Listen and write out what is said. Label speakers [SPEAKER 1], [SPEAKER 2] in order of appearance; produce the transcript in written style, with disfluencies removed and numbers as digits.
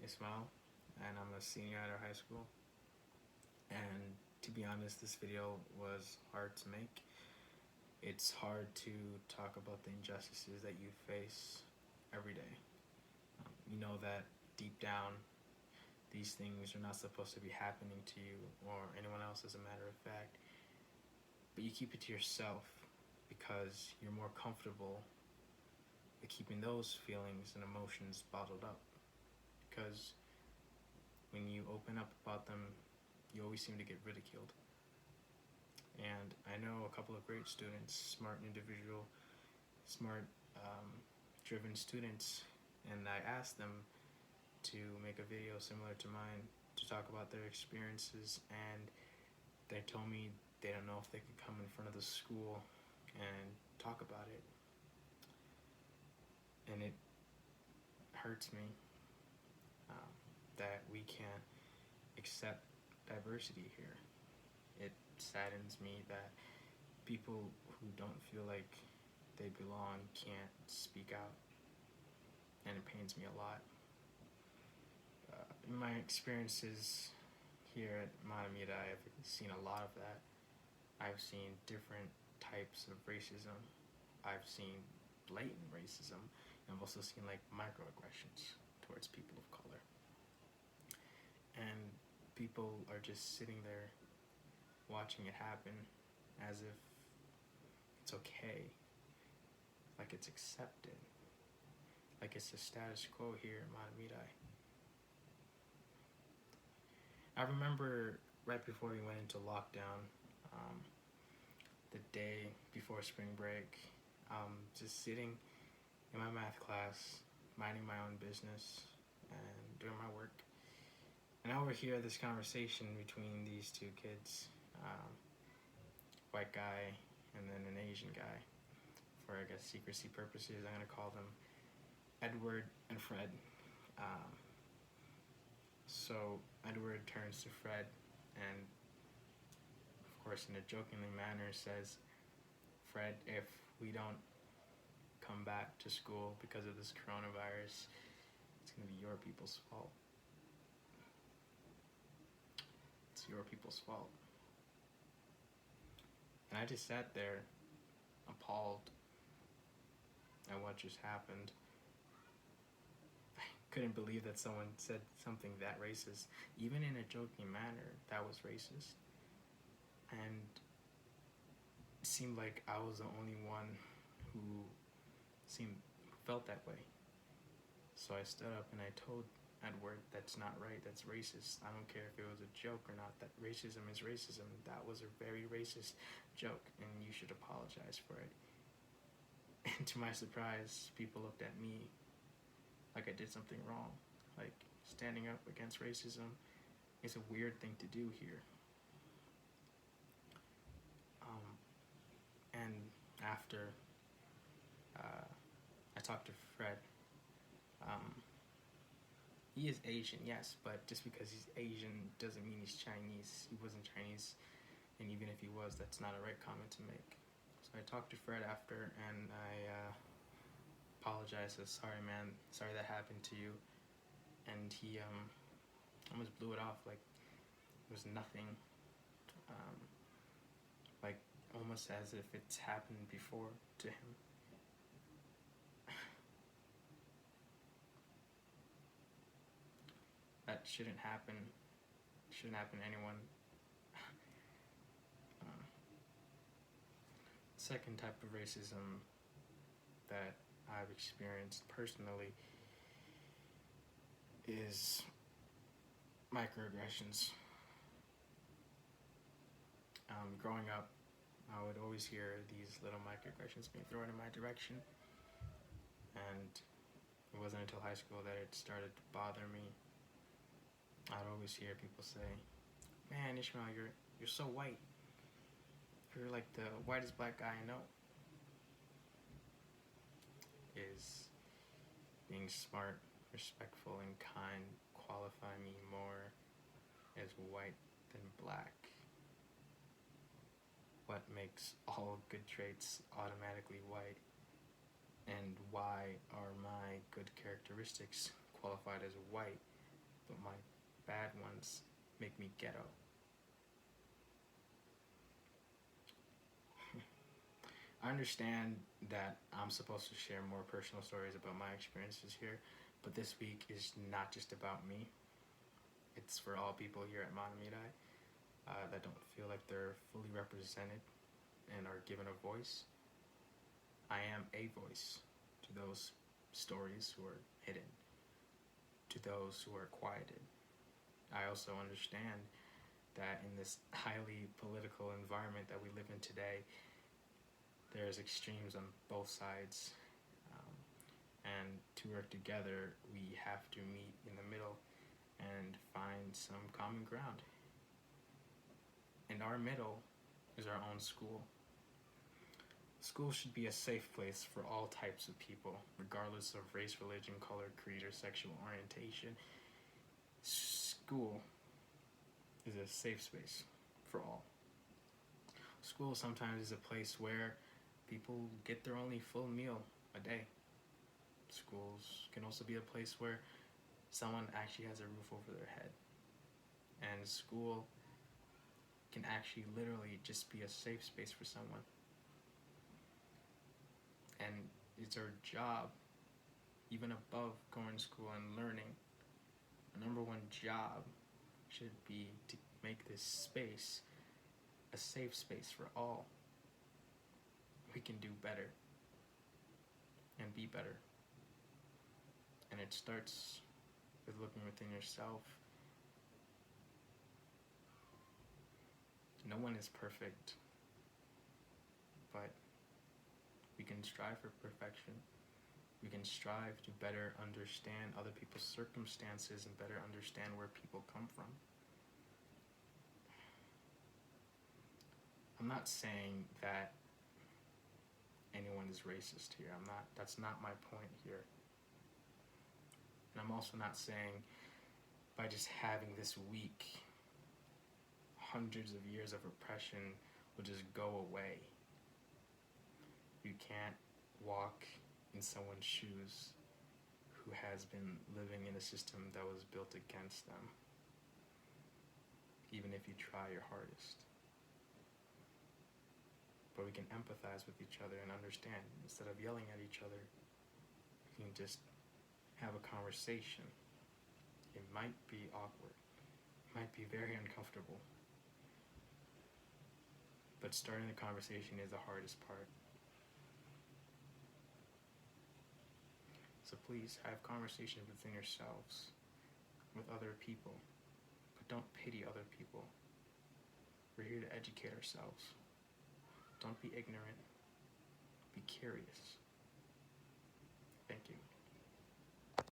[SPEAKER 1] Ismail, and I'm a senior at our high school. And to be honest, this video was hard to make. It's hard to talk about the injustices that you face every day. You know that deep down, these things are not supposed to be happening to you or anyone else, as a matter of fact. But you keep it to yourself because you're more comfortable with keeping those feelings and emotions bottled up. Because when you open up about them, you always seem to get ridiculed. And I know a couple of great students, smart individual, smart, driven students, and I asked them to make a video similar to mine to talk about their experiences, and they told me they don't know if they could come in front of the school and talk about it. And it hurts me that we can't accept diversity here. It saddens me that people who don't feel like they belong can't speak out, and it pains me a lot. In my experiences here at Matamita, I've seen a lot of that. I've seen different types of racism. I've seen blatant racism, and I've also seen like microaggressions towards people of color. And people are just sitting there watching it happen as if it's okay, like it's accepted, like it's the status quo here in Matamita. I remember right before we went into lockdown, the day before spring break, just sitting in my math class, minding my own business and doing my work. And I overhear this conversation between these two kids, white guy and then an Asian guy. For, I guess, secrecy purposes, I'm going to call them Edward and Fred. So Edward turns to Fred and, of course, in a jokingly manner says, "Fred, if we don't come back to school because of this coronavirus, it's going to be your people's fault. It's your people's fault." And I just sat there, appalled at what just happened. I couldn't believe that someone said something that racist, even in a joking manner. That was racist. And it seemed like I was the only one who felt that way. So I stood up and I told Edward, "That's not right, that's racist. I don't care if it was a joke or not, that racism is racism. That was a very racist joke and you should apologize for it." And to my surprise, people looked at me like I did something wrong. Like, standing up against racism is a weird thing to do here. And after I talked to Fred, he is Asian, yes, but just because he's Asian doesn't mean he's Chinese. He wasn't Chinese, and even if he was, that's not a right comment to make. So I talked to Fred after, and I apologized. I said, "Sorry, man. Sorry that happened to you." And he almost blew it off like it was nothing. Like almost as if it's happened before to him. That shouldn't happen. Shouldn't happen to anyone. Second type of racism that I've experienced personally is microaggressions. Growing up, I would always hear these little microaggressions being thrown in my direction, and it wasn't until high school that it started to bother me. I'd always hear people say, "Man, Ishmael, you're so white. You're like the whitest black guy I know." Is being smart, respectful, and kind qualify me more as white than black? What makes all good traits automatically white? And why are my good characteristics qualified as white but my bad ones make me ghetto. I understand that I'm supposed to share more personal stories about my experiences here, but this week is not just about me. It's for all people here at Manamidai that don't feel like they're fully represented and are given a voice. I am a voice to those stories who are hidden, to those who are quieted. I also understand that in this highly political environment that we live in today, there's extremes on both sides. And to work together, we have to meet in the middle and find some common ground. And our middle is our own school. School should be a safe place for all types of people, regardless of race, religion, color, creed, or sexual orientation. School is a safe space for all. School sometimes is a place where people get their only full meal a day. Schools can also be a place where someone actually has a roof over their head. And school can actually literally just be a safe space for someone. And it's our job, even above going to school and learning, our number one job should be to make this space a safe space for all. We can do better and be better. And it starts with looking within yourself. No one is perfect, but we can strive for perfection. We can strive to better understand other people's circumstances and better understand where people come from. I'm not saying that anyone is racist here. That's not my point here. And I'm also not saying by just having this week, hundreds of years of oppression will just go away. You can't walk in someone's shoes who has been living in a system that was built against them, even if you try your hardest. But we can empathize with each other and understand. Instead of yelling at each other, we can just have a conversation. It might be awkward. It might be very uncomfortable. But starting the conversation is the hardest part. So please have conversations within yourselves, with other people, but don't pity other people. We're here to educate ourselves. Don't be ignorant. Be curious.